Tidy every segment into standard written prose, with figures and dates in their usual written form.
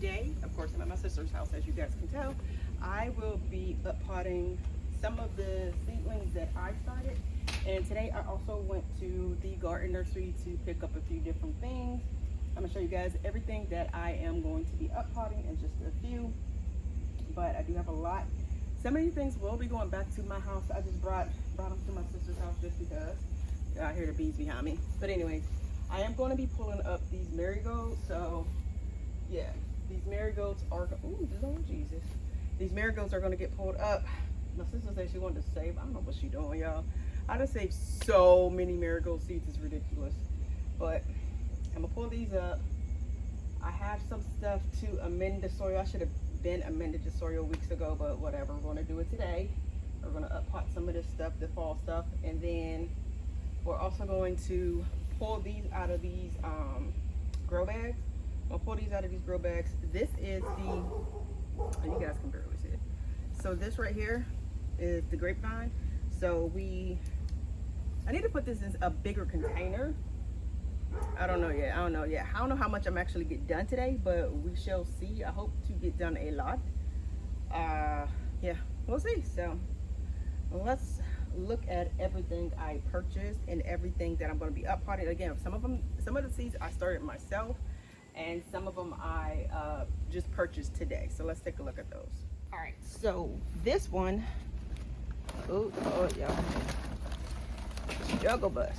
today, of course, I'm at my sister's house, as you guys can tell. I will be uppotting some of the seedlings that I started. And today I also went to the garden nursery to pick up a few different things. I'm gonna show you guys everything that I am going to be uppotting in just a few, but I do have a lot. Some of these things will be going back to my house. I just brought them to my sister's house just because. I hear the bees behind me. But anyways, I am going to be pulling up these marigolds. So yeah, these marigolds are, ooh, Lord Jesus. These marigolds are going to get pulled up. My sister said she wanted to save, I don't know what she's doing, y'all. I done saved so many marigold seeds, it's ridiculous. But I'm gonna pull these up. I have some stuff to amend the soil. I should have been amended the soil weeks ago, but whatever, we're gonna do it today. We're gonna uppot some of this stuff, the fall stuff, and then we're also going to pull these out of these grow bags. I'll pull these out of these grow bags. This is the, oh, you guys can barely see it. So this right here is the grapevine. So I need to put this in a bigger container. I don't know yet. I don't know how much I'm actually get done today, but we shall see. I hope to get done a lot. Yeah, we'll see. So let's look at everything I purchased and everything that I'm going to be uppotting. Again, some of the seeds I started myself, and some of them I just purchased today. So let's take a look at those. All right, so this one, oh yeah, juggle bus.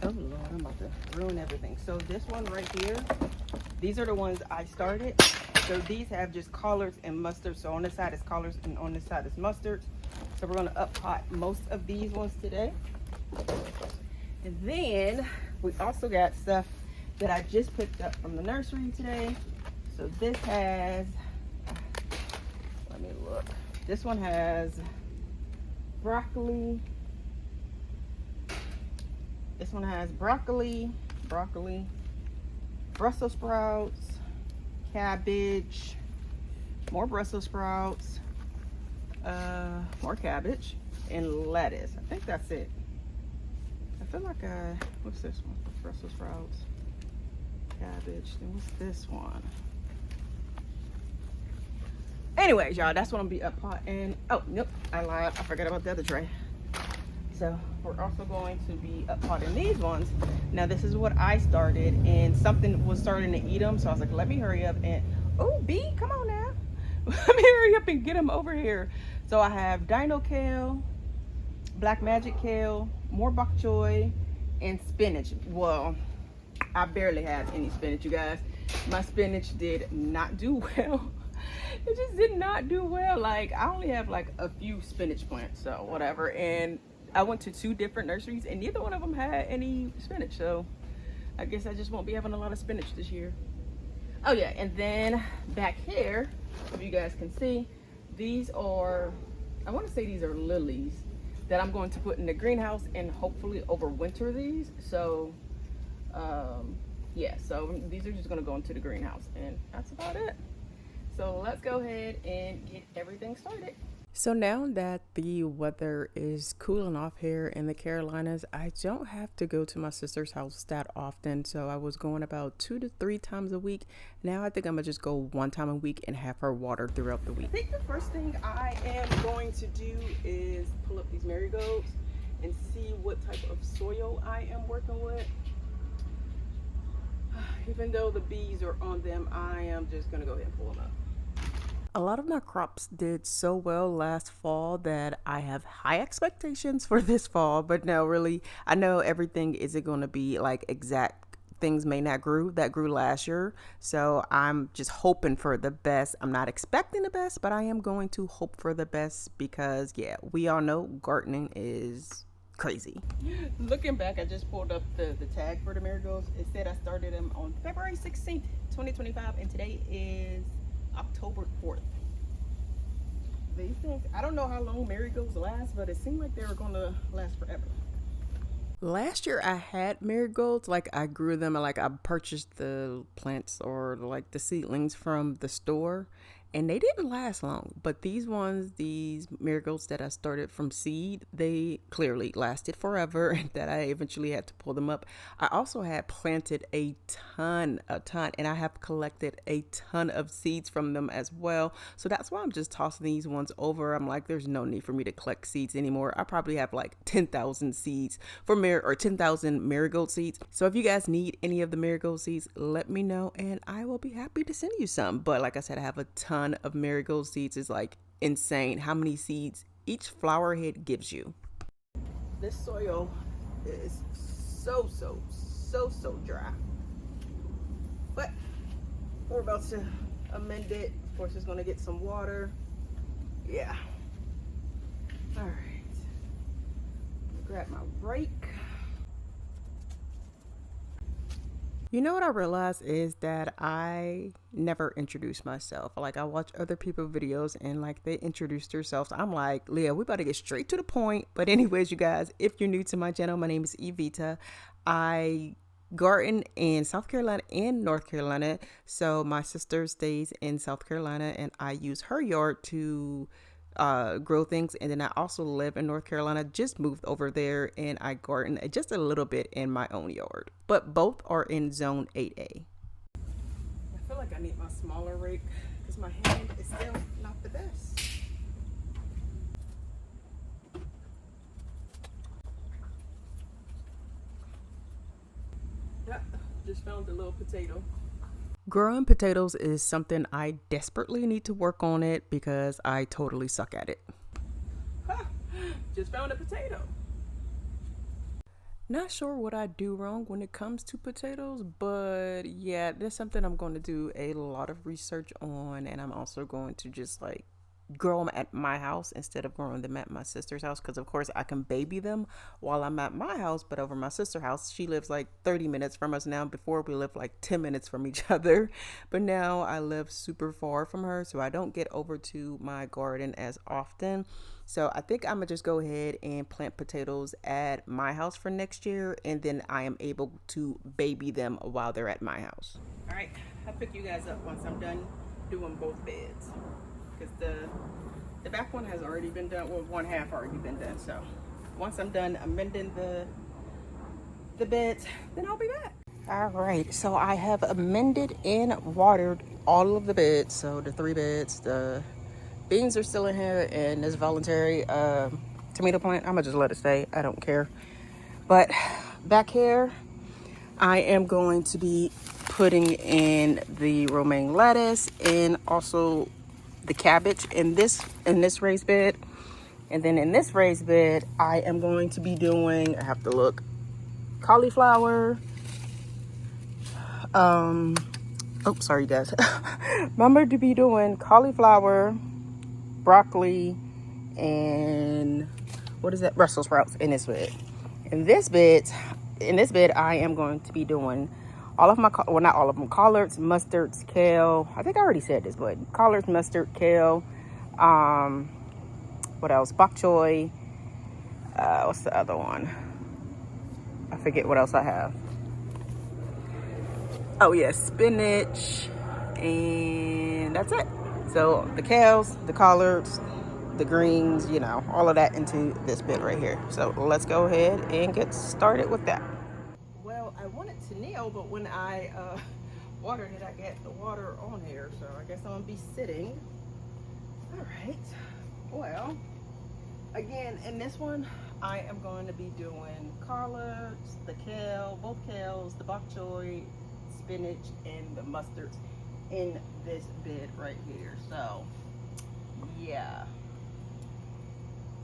Oh Lord, I'm about to ruin everything. So this one right here, these are the ones I started. So these have just collards and mustard. So on this side is collards and on this side is mustard. So we're gonna uppot most of these ones today. And then we also got stuff that I just picked up from the nursery today. So this has, let me look. This one has broccoli. This one has broccoli, Brussels sprouts, cabbage, more Brussels sprouts, more cabbage, and lettuce. I think that's it. I feel like what's this one? Brussels sprouts, cabbage, then what's this one? Anyways, y'all, that's what I'm gonna be uppotting. Oh, nope, I lied. I forgot about the other tray. So we're also going to be uppotting these ones. Now this is what I started, and something was starting to eat them, so I was like, let me hurry up and, oh, bee, come on now. Let me hurry up and get them over here. So I have dino kale, black magic kale, more bok choy, and spinach. Well, I barely have any spinach, you guys. My spinach did not do well. It just did not do well. Like, I only have like a few spinach plants, so whatever. And I went to 2 different nurseries and neither one of them had any spinach, so I guess I just won't be having a lot of spinach this year. Oh yeah, and then back here, if you guys can see, these are, I want to say these are lilies that I'm going to put in the greenhouse and hopefully overwinter these. So yeah, so these are just going to go into the greenhouse, and that's about it. So let's go ahead and get everything started. So now that the weather is cooling off here in the Carolinas, I don't have to go to my sister's house that often. So I was going about 2 to 3 times a week. Now I think I'm gonna just go 1 time a week and have her watered throughout the week. I think the first thing I am going to do is pull up these marigolds and see what type of soil I am working with. Even though the bees are on them, I am just gonna go ahead and pull them up. A lot of my crops did so well last fall that I have high expectations for this fall, but no, really, I know everything isn't going to be like exact things may not grew that grew last year. So I'm just hoping for the best. I'm not expecting the best, but I am going to hope for the best because yeah, we all know gardening is crazy. Looking back, I just pulled up the tag for the marigolds. It said I started them on February 16th, 2025, and today is October 4th. These things, I don't know how long marigolds last, but it seemed like they were going to last forever. Last year I had marigolds, like I grew them, like I purchased the plants or like the seedlings from the store, and they didn't last long. But these ones, these marigolds that I started from seed, they clearly lasted forever and that I eventually had to pull them up. I also had planted a ton, and I have collected a ton of seeds from them as well. So that's why I'm just tossing these ones over. I'm like, there's no need for me to collect seeds anymore. I probably have like 10,000 seeds for 10,000 marigold seeds. So if you guys need any of the marigold seeds, let me know and I will be happy to send you some. But like I said, I have a ton of marigold seeds. It's like insane how many seeds each flower head gives you. This soil is so dry, but we're about to amend it. Of course, it's going to get some water. Yeah. All right. Grab my rake. You know what I realized is that I never introduce myself. Like I watch other people's videos and like they introduce themselves. I'm like, Leah, we about to get straight to the point. But anyways, you guys, if you're new to my channel, my name is Evita. I garden in South Carolina and North Carolina. So my sister stays in South Carolina and I use her yard to grow things. And then I also live in North Carolina, just moved over there, and I garden just a little bit in my own yard, but both are in zone 8A. I feel like I need my smaller rake because my hand is still not the best. Yep, just found a little potato. Growing potatoes is something I desperately need to work on it because I totally suck at it. Just found a potato. Not sure what I do wrong when it comes to potatoes, but yeah, that's something I'm going to do a lot of research on, and I'm also going to just like grow them at my house instead of growing them at my sister's house, because of course I can baby them while I'm at my house, but over my sister's house, she lives like 30 minutes from us now. Before we lived like 10 minutes from each other, but now I live super far from her, so I don't get over to my garden as often. So I think I'm gonna just go ahead and plant potatoes at my house for next year, and then I am able to baby them while they're at my house. All right, I'll pick you guys up once I'm done doing both beds, because the back one has already been done. Well, one half already been done. So once I'm done amending the beds, then I'll be back. All right, so I have amended and watered all of the beds. So the 3 beds, the beans are still in here, and this voluntary tomato plant, I'm gonna just let it stay. I don't care. But back here, I am going to be putting in the romaine lettuce and also the cabbage in this raised bed. And then in this raised bed, I am going to be doing, I have to look, cauliflower. Oh, sorry you guys. Remember to be doing cauliflower, broccoli, and what is that? Brussels sprouts in this bed. In this bed, I am going to be doing all of my, well, not all of them, collards, mustards, kale. I think I already said this, but collards, mustard, kale. What else? Bok choy. What's the other one? I forget what else I have. Oh yeah, spinach, and that's it. So the kales, the collards, the greens, you know, all of that into this bed right here. So let's go ahead and get started with that. Well, I wanted to kneel, but when I watered it, I got the water on here, so I guess I'm gonna be sitting. All right. Well, again, in this one, I am going to be doing collards, the kale, both kales, the bok choy, spinach, and the mustards in this bed right here. So, yeah.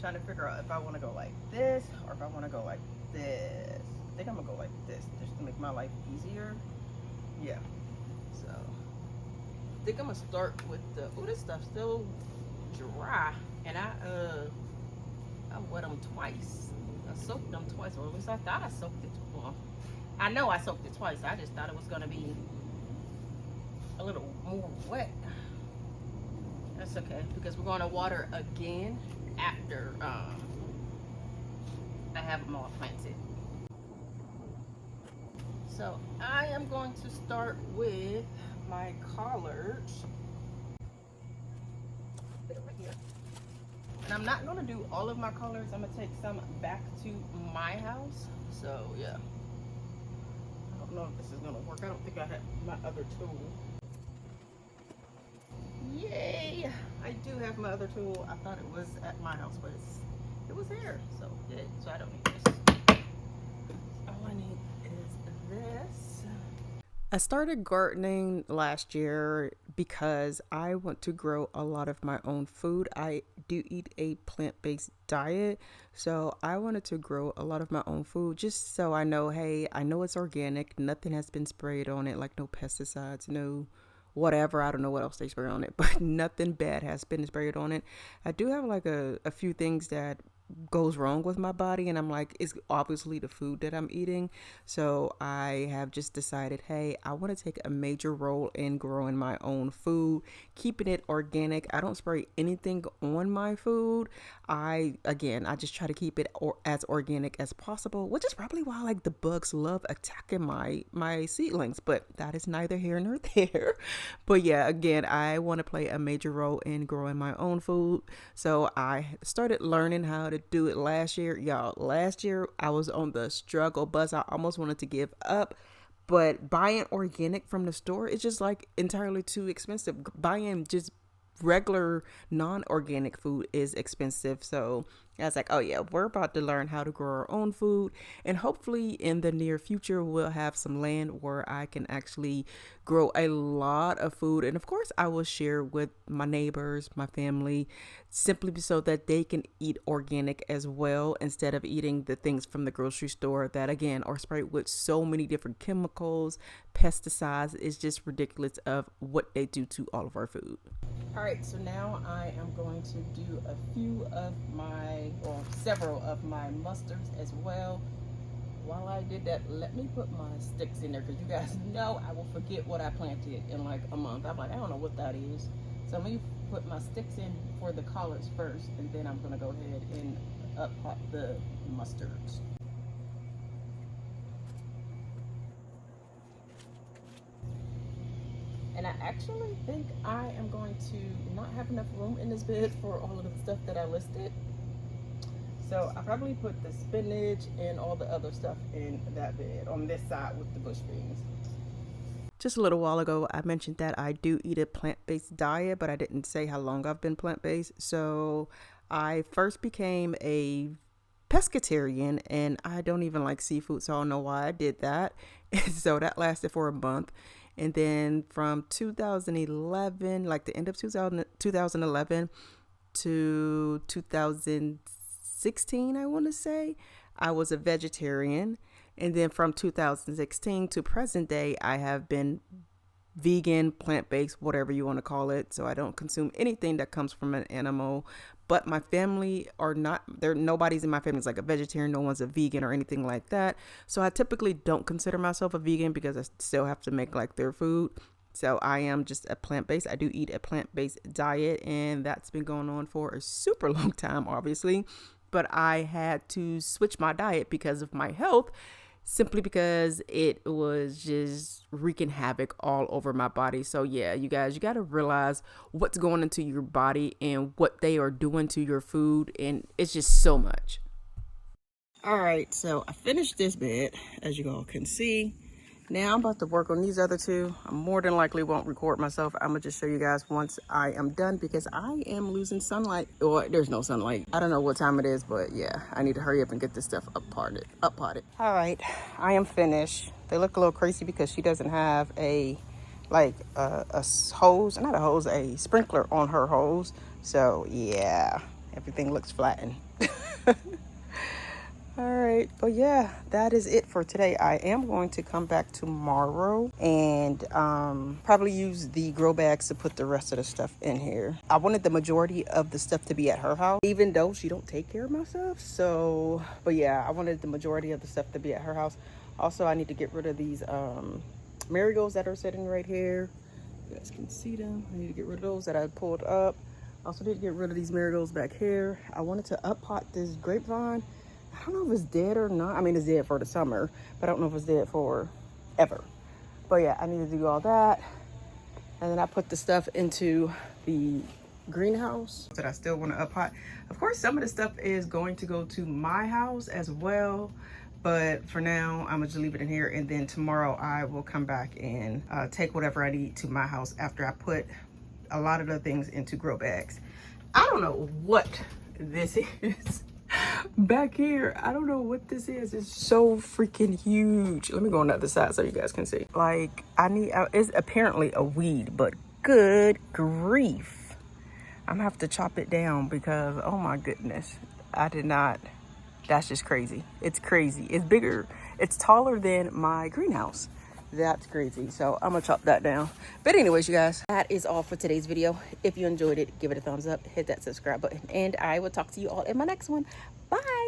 Trying to figure out if I want to go like this or if I want to go like this. I think I'm gonna go like this just to make my life easier. Yeah. So I think I'm gonna start with the, oh, this stuff's still dry, and I wet them twice. I soaked them twice, or at least I thought I soaked it. Well, I know I soaked it twice. I just thought it was gonna be a little more wet. That's okay, because we're gonna water again after I have them all planted. So I am going to start with my collards. here. And I'm not gonna do all of my colors. I'm gonna take some back to my house. So yeah. I don't know if this is gonna work. I don't think I have my other tool. Yay! I do have my other tool. I thought it was at my house, but it was here. So good. So I don't need this. All I need is this. I started gardening last year because I want to grow a lot of my own food. I do eat a plant-based diet, so I wanted to grow a lot of my own food just so I know, hey, I know it's organic, nothing has been sprayed on it, like no pesticides, no whatever. I don't know what else they spray on it, but nothing bad has been sprayed on it. I do have like a few things that goes wrong with my body, and I'm like, it's obviously the food that I'm eating. So I have just decided, hey, I want to take a major role in growing my own food, keeping it organic. I don't spray anything on my food. I just try to keep it as organic as possible, which is probably why like the bugs love attacking my seedlings, but that is neither here nor there. But yeah, again, I want to play a major role in growing my own food. So I started learning how to do it last year. Y'all, last year I was on the struggle bus. I almost wanted to give up. But buying organic from the store is just like entirely too expensive. Buying just regular non-organic food is expensive. So I was like, oh yeah, we're about to learn how to grow our own food, and hopefully in the near future we'll have some land where I can actually grow a lot of food. And of course I will share with my neighbors, my family, simply so that they can eat organic as well, instead of eating the things from the grocery store that again are sprayed with so many different chemicals, pesticides. It's just ridiculous of what they do to all of our food. All right, so now I am going to do several of my mustards as well. While I did that, let me put my sticks in there, because you guys know I will forget what I planted in like a month. I'm like, I don't know what that is. So let me put my sticks in for the collards first, and then I'm gonna go ahead and pot the mustards. And I actually think I am going to not have enough room in this bed for all of the stuff that I listed. So I probably put the spinach and all the other stuff in that bed on this side with the bush beans. Just a little while ago, I mentioned that I do eat a plant-based diet, but I didn't say how long I've been plant-based. So I first became a pescatarian, and I don't even like seafood, so I don't know why I did that. So that lasted for a month. And then from 2011, like the end of 2011 to 2016, I want to say, I was a vegetarian. And then from 2016 to present day, I have been vegan, plant-based, whatever you want to call it. So I don't consume anything that comes from an animal. But my family are not, nobody's in my family is like a vegetarian. No one's a vegan or anything like that. So I typically don't consider myself a vegan because I still have to make like their food. So I am just a plant-based. I do eat a plant-based diet, and that's been going on for a super long time, obviously. But I had to switch my diet because of my health, simply because it was just wreaking havoc all over my body. So yeah, you guys, you got to realize what's going into your body and what they are doing to your food. And it's just so much. All right, so I finished this bed, as you all can see. Now I'm about to work on these other two. I more than likely won't record myself. I'm gonna just show you guys once I am done, because I am losing sunlight. Or there's no sunlight. I don't know what time it is, but yeah, I need to hurry up and get this stuff up potted. All right, I am finished. They look a little crazy because she doesn't have a hose, not a hose, a sprinkler on her hose. So yeah, everything looks flattened. All right, but yeah, that is it for today. I am going to come back tomorrow and probably use the grow bags to put the rest of the stuff in here. I wanted the majority of the stuff to be at her house, even though she don't take care of my stuff. So, but yeah, I wanted the majority of the stuff to be at her house. Also, I need to get rid of these marigolds that are sitting right here. You guys can see them. I need to get rid of those that I pulled up. I also need to get rid of these marigolds back here. I wanted to up pot this grapevine. I don't know if it's dead or not. I mean, it's dead for the summer, but I don't know if it's dead for ever. But yeah, I need to do all that. And then I put the stuff into the greenhouse that I still want to up pot. Of course, some of the stuff is going to go to my house as well, but for now I'm gonna just leave it in here, and then tomorrow I will come back and take whatever I need to my house after I put a lot of the things into grow bags. I don't know what this is back here. I don't know what this is. It's so freaking huge. Let me go on the other side so you guys can see. Like, it's apparently a weed, but good grief, I'm gonna have to chop it down because, oh my goodness, I did not. That's just crazy. It's crazy. It's bigger. It's taller than my greenhouse. That's crazy. So I'm gonna chop that down. But anyways, you guys, that is all for today's video. If you enjoyed it, give it a thumbs up, hit that subscribe button, and I will talk to you all in my next one. Bye.